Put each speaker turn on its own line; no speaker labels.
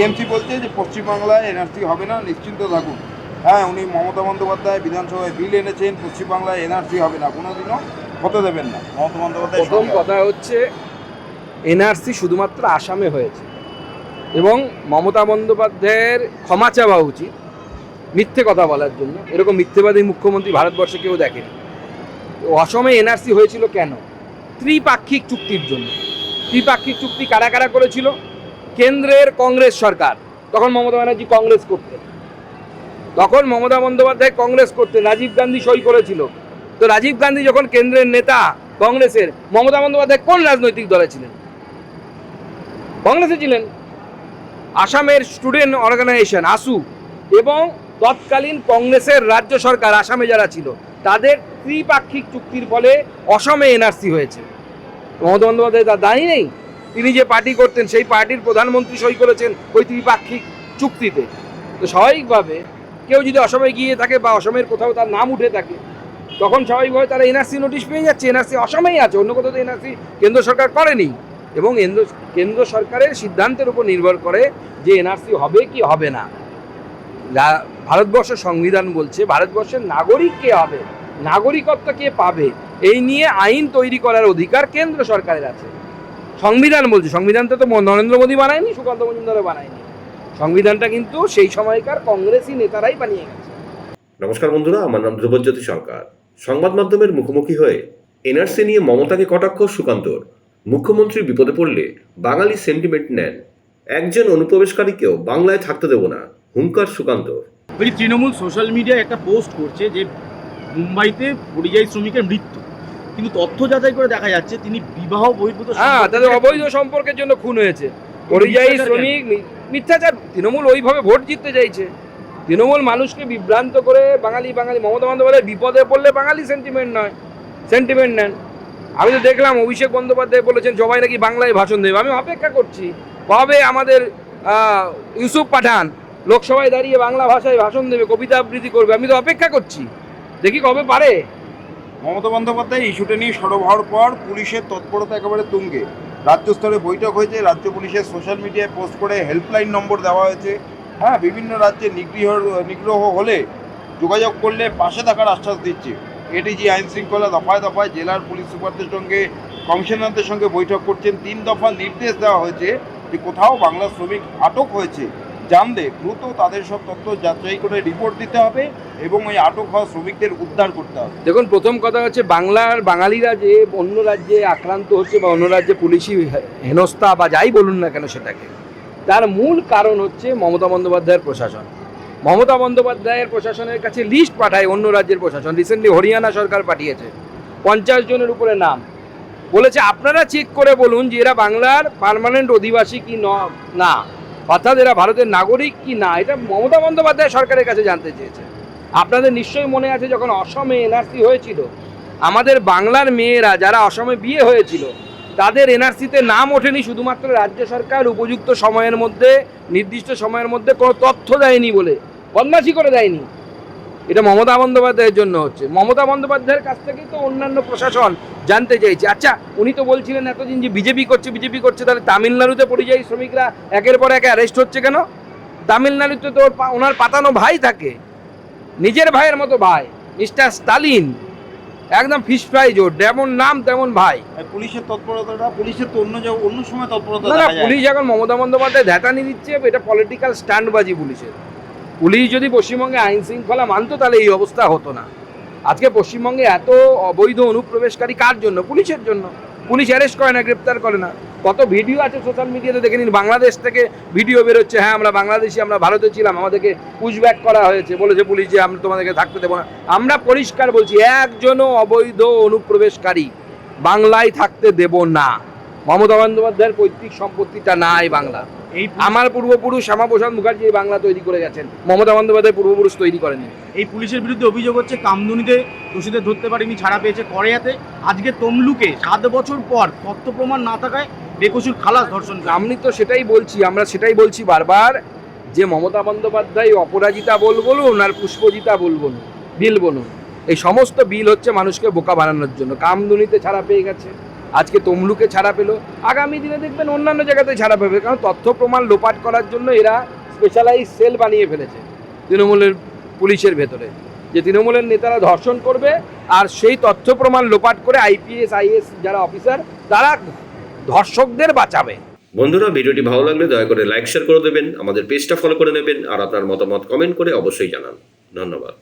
TMC বলছে যে পশ্চিমবাংলায় এনআরসি হবে না, নিশ্চিন্ত থাকুন। হ্যাঁ, উনি মমতা বন্দ্যোপাধ্যায় বিধানসভায় বিল এনেছেন, পশ্চিমবাংলায় এনআরসি হবে না, কোনোদিনও হতে দেবেন না মমতা বন্দ্যোপাধ্যায়।
প্রথম কথা হচ্ছে এনআরসি শুধুমাত্র আসামে হয়েছে এবং মমতা বন্দ্যোপাধ্যায়ের ক্ষমা চাওয়া উচিত মিথ্যে কথা বলার জন্য। এরকম মিথ্যেবাদী মুখ্যমন্ত্রী ভারতবর্ষে কেউ দেখেনি। অসমে এনআরসি হয়েছিল কেন? ত্রিপাক্ষিক চুক্তির জন্য। ত্রিপাক্ষিক চুক্তি কারা কারা করেছিল? কেন্দ্রের কংগ্রেস সরকার, তখন মমতা ব্যানার্জি কংগ্রেস করতেন, কংগ্রেস করতেন, রাজীব গান্ধী সই করেছিল। তো রাজীব গান্ধী যখন কেন্দ্রের নেতা কংগ্রেসের, মমতা বন্দ্যোপাধ্যায় কোন রাজনৈতিক দলে ছিলেন? কংগ্রেসে ছিলেন। আসামের স্টুডেন্ট অর্গানাইজেশন আসু এবং তৎকালীন কংগ্রেসের রাজ্য সরকার আসামে যারা ছিল তাদের ত্রিপাক্ষিক চুক্তির ফলে অসমে এনআরসি হয়েছে। মমতা বন্দ্যোপাধ্যায় তার দায়ী নেই। তিনি যে পার্টি করতেন সেই পার্টির প্রধানমন্ত্রী সই করেছেন ওই ত্রিপাক্ষিক চুক্তিতে। তো স্বাভাবিকভাবে কেউ যদি অসমে গিয়ে থাকে বা অসমের কোথাও তার নাম উঠে থাকে, তখন স্বাভাবিকভাবে তারা এনআরসি নোটিশ পেয়ে যাচ্ছে। এনআরসি অসমেই আছে, অন্য কোথাও তো এনআরসি কেন্দ্র সরকার করেনি। এবং কেন্দ্র সরকারের সিদ্ধান্তের উপর নির্ভর করে যে এনআরসি হবে কি হবে না। ভারতবর্ষের সংবিধান বলছে ভারতবর্ষের নাগরিক কে হবে, নাগরিকত্ব কে পাবে, এই নিয়ে আইন তৈরি করার অধিকার কেন্দ্র সরকারের আছে। সংবিধান বলছে, সংবিধানটা তো নরেন্দ্র মোদী বানায়নি, সুকান্ত মজুমদারও বানায়নি। সংবিধানটা কিন্তু সেই সময়কার কংগ্রেসি নেতারাই বানিয়ে গেছে।
নমস্কার বন্ধুরা, আমার নাম ধ্রুবজ্যোতি সরকার। সংবাদ মাধ্যমের মুখোমুখি হয়ে এনআরসি নিয়ে মমতাকে কটাক্ষ সুকান্তর। মুখ্যমন্ত্রী বিপদে পড়লে বাঙালি সেন্টিমেন্ট নেন, একজন অনুপ্রবেশকারীকেও বাংলায় থাকতে দেব না, হুঙ্কার সুকান্তর।
বলছি, তৃণমূল সোশ্যাল মিডিয়ায় একটা পোস্ট করছে যে মুম্বাইতে পরিযায়ী শ্রমিকের মৃত্যু, কিন্তু তথ্য যাচাই করে দেখা যাচ্ছে তিনি বিবাহ বহির্ভূত
তাদের অবৈধ সম্পর্কের জন্য খুন হয়েছে। পরিযায়ী শ্রমিক মিথ্যাচার। তৃণমূল ওইভাবে ভোট জিততে চাইছে। তৃণমূল মানুষকে বিভ্রান্ত করে বাঙালি মমতা বন্দ্যোপাধ্যায় বিপদে পড়লে বাঙালি সেন্টিমেন্ট নয়, সেন্টিমেন্ট নেন। আমি তো দেখলাম অভিষেক বন্দ্যোপাধ্যায় বলেছেন সবাই নাকি বাংলায় ভাষণ দেবে। আমি অপেক্ষা করছি কবে আমাদের ইউসুফ পাঠান লোকসভায় দাঁড়িয়ে বাংলা ভাষায় ভাষণ দেবে, কবিতা আবৃত্তি করবে। আমি তো অপেক্ষা করছি, দেখি কবে পারে।
মমতা বন্দ্যোপাধ্যায় ইস্যুটা নিয়ে সরব হওয়ার পর পুলিশের তৎপরতা একেবারে তুঙ্গে। রাজ্য স্তরে বৈঠক হয়েছে, রাজ্য পুলিশের সোশ্যাল মিডিয়ায় পোস্ট করে হেল্পলাইন নম্বর দেওয়া হয়েছে। হ্যাঁ, বিভিন্ন রাজ্যে নিগ্রহ হলে যোগাযোগ করলে পাশে থাকার আশ্বাস দিচ্ছে। এডিজি আইন শৃঙ্খলা দফায় দফায় জেলার পুলিশ সুপারদের সঙ্গে কমিশনারদের সঙ্গে বৈঠক করছেন। 3 দফা নির্দেশ দেওয়া হয়েছে যে কোথাও বাংলা শ্রমিক আটক হয়েছে জানলে দ্রুত তাদের সব তথ্য যাচাই করে রিপোর্ট দিতে হবে এবং ওই আটক হওয়া শ্রমিকদের উদ্ধার করতে হবে।
দেখুন, প্রথম কথা হচ্ছে বাঙালিরা যে অন্য রাজ্যে আক্রান্ত হচ্ছে বা অন্য রাজ্যে পুলিশি হেনস্থা বা যাই বলুন না কেন সেটাকে, তার মূল কারণ হচ্ছে মমতা বন্দ্যোপাধ্যায়ের প্রশাসন। মমতা বন্দ্যোপাধ্যায়ের প্রশাসনের কাছে লিস্ট পাঠায় অন্য রাজ্যের প্রশাসন। রিসেন্টলি হরিয়ানা সরকার পাঠিয়েছে 50 জনের উপরে নাম, বলেছে আপনারা চেক করে বলুন যে এরা বাংলার পার্মানেন্ট অধিবাসী কি না, অর্থাৎ এরা ভারতের নাগরিক কি না। এটা মমতা বন্দ্যোপাধ্যায় সরকারের কাছে জানতে চেয়েছে। আপনাদের নিশ্চয়ই মনে আছে যখন অসমে এনআরসি হয়েছিল, আমাদের বাংলার মেয়েরা যারা অসমে বিয়ে হয়েছিল তাদের এনআরসিতে নাম ওঠেনি, শুধুমাত্র রাজ্য সরকার উপযুক্ত সময়ের মধ্যে, নির্দিষ্ট সময়ের মধ্যে কোনো তথ্য দেয়নি বলে বদমাশি করে দেয়নি। এটা মমতা বন্দ্যোপাধ্যায়ের জন্য হচ্ছে। মমতা বন্দ্যোপাধ্যায়ের কাছ থেকেই তো অন্যান্য প্রশাসন জানতে চাইছে। আচ্ছা, উনি তো বলছিলেন এতদিন যে বিজেপি করছে, তাহলে তামিলনাড়ুতে পরিযায়ী শ্রমিকরা একের পর এক অ্যারেস্ট হচ্ছে কেন? তামিলনাড়ুতে তো ওনার পাতানো ভাই থাকে, নিজের ভাইয়ের মতো ভাই, মিস্টার স্টালিন, একদম ফিশ ফ্রাই জোট, যেমন নাম তেমন ভাই।
পুলিশের তৎপরতাটা, পুলিশের তো অন্য সময় তৎপরতা
না, পুলিশ এখন মমতা বন্দ্যোপাধ্যায় ধ্যাতানি দিচ্ছে, এটা পলিটিক্যাল স্ট্যান্ডবাজি পুলিশের। পুলিশ যদি পশ্চিমবঙ্গে আইন শৃঙ্খলা মানত তাহলে এই অবস্থা হতো না। আজকে পশ্চিমবঙ্গে এত অবৈধ অনুপ্রবেশকারী কার জন্য? পুলিশের জন্য। পুলিশ অ্যারেস্ট করে না, গ্রেপ্তার করে না। কত ভিডিও আছে সোশ্যাল মিডিয়াতে, দেখে নিন। বাংলাদেশ থেকে ভিডিও বেরোচ্ছে, হ্যাঁ আমরা বাংলাদেশি, আমরা ভারতে ছিলাম, আমাদেরকে পুশব্যাক করা হয়েছে, বলেছে পুলিশ যে আমরা তোমাদেরকে থাকতে দেবো না। আমরা পরিষ্কার বলছি, একজনও অবৈধ অনুপ্রবেশকারী বাংলায় থাকতে দেব না। মমতা বন্দ্যোপাধ্যায়ের পৈতৃক সম্পত্তিটা নাই বাংলা। আমার পূর্বপুরুষ শ্যামাপ্রসাদ মুখার্জি এই বাংলা তৈরি করে গেছেন, মমতা বন্দ্যোপাধ্যায় পূর্বপুরুষ তৈরি করেনি।
এই পুলিশের বিরুদ্ধে অভিযোগ হচ্ছে কামদুনিতে দোষীদের ধরতে পারেনি, ছাড়া পেয়েছে করেয়াতে। আজকে তমলুকে 7 বছর পর তথ্য প্রমাণ না থাকায় বেকসুর খালাস ধর্ষণ।
আমি তো সেটাই বলছি, আমরা সেটাই বলছি বারবার, যে মমতা বন্দ্যোপাধ্যায় অপরাজিতা বলুন আর পুষ্পজিতা বিল বলুন, এই সমস্ত বিল হচ্ছে মানুষকে বোকা বানানোর জন্য। কামদুনিতে ছাড়া পেয়ে গেছে, আজকে তমলুকে ছাড়া পেলো, আগামী দিনে দেখবেন অন্যান্য জায়গাতে ছাড়া পাবে, কারণ তথ্য প্রমাণ লোপাট করার জন্য এরা স্পেশালাইজ সেল বানিয়ে ফেলেছে তৃণমূলের পুলিশের ভেতরে, যে তৃণমূলের নেতারা ধর্ষণ করবে আর সেই তথ্য প্রমাণ লোপাট করে আইপিএস আইএস যারা অফিসার তারা ধর্ষকদের বাঁচাবে।
বন্ধুরা, ভিডিওটি ভালো লাগলে দয়া করে লাইক শেয়ার করে দেবেন, আমাদের পেজটা ফলো করে নেবেন আর আপনার মতামত কমেন্ট করে অবশ্যই জানান। ধন্যবাদ।